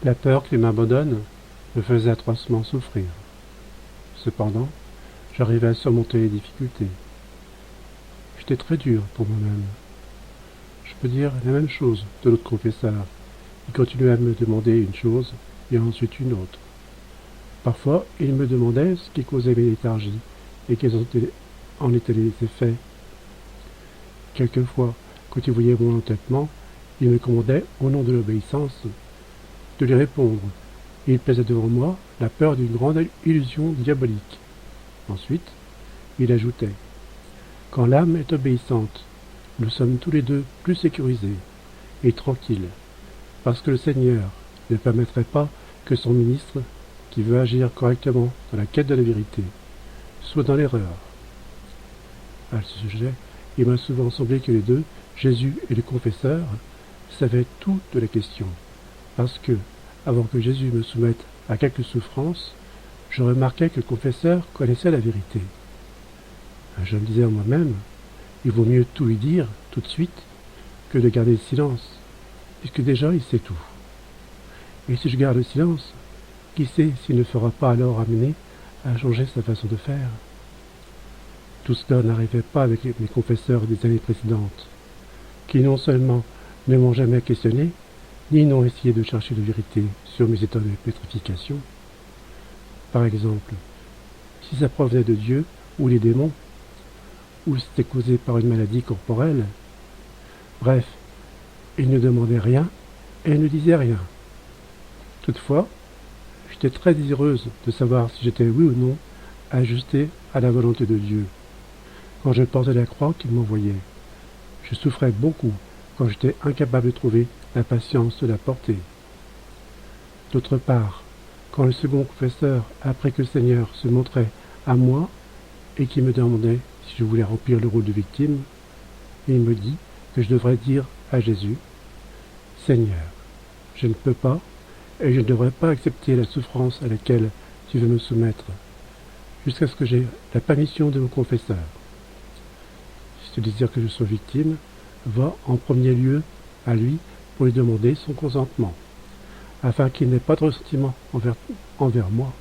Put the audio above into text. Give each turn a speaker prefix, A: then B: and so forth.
A: La peur qu'il m'abandonne me faisait atrocement souffrir. Cependant, j'arrivais à surmonter les difficultés. J'étais très dur pour moi-même. Je peux dire la même chose de l'autre confesseur. Il continuait à me demander une chose et ensuite une autre. Parfois, il me demandait ce qui causait mes léthargies et quels en étaient les effets. Quelquefois, quand il voyait mon entêtement, il me commandait, au nom de l'obéissance, de lui répondre, et il plaçait devant moi la peur d'une grande illusion diabolique. Ensuite, il ajoutait, « Quand l'âme est obéissante, nous sommes tous les deux plus sécurisés et tranquilles, parce que le Seigneur ne permettrait pas que son ministre, qui veut agir correctement dans la quête de la vérité, soit dans l'erreur. » À ce sujet, il m'a souvent semblé que les deux, Jésus et le confesseur, savaient tout de la question, parce que, avant que Jésus me soumette à quelque souffrance, je remarquais que le confesseur connaissait la vérité. Je me disais en moi-même, il vaut mieux tout lui dire, tout de suite, que de garder le silence, puisque déjà il sait tout. Et si je garde le silence, qui sait s'il ne fera pas alors amener à changer sa façon de faire? Tout cela n'arrivait pas avec mes confesseurs des années précédentes, qui non seulement ne m'ont jamais questionné, ni n'ont essayé de chercher la vérité sur mes états de pétrification. Par exemple, si ça provenait de Dieu ou les démons, ou c'était causé par une maladie corporelle. Bref, ils ne demandaient rien et ne disaient rien. Toutefois, j'étais très désireuse de savoir si j'étais oui ou non ajusté à la volonté de Dieu. Quand je portais la croix qu'il m'envoyait, je souffrais beaucoup quand j'étais incapable de trouver la patience de la porter. D'autre part, quand le second confesseur, après que le Seigneur se montrait à moi et qui me demandait si je voulais remplir le rôle de victime, il me dit que je devrais dire à Jésus, « Seigneur, je ne peux pas et je ne devrais pas accepter la souffrance à laquelle tu veux me soumettre, jusqu'à ce que j'aie la permission de mon confesseur. Si tu désires que je sois victime, va en premier lieu à lui pour lui demander son consentement, afin qu'il n'ait pas de ressentiment envers moi. »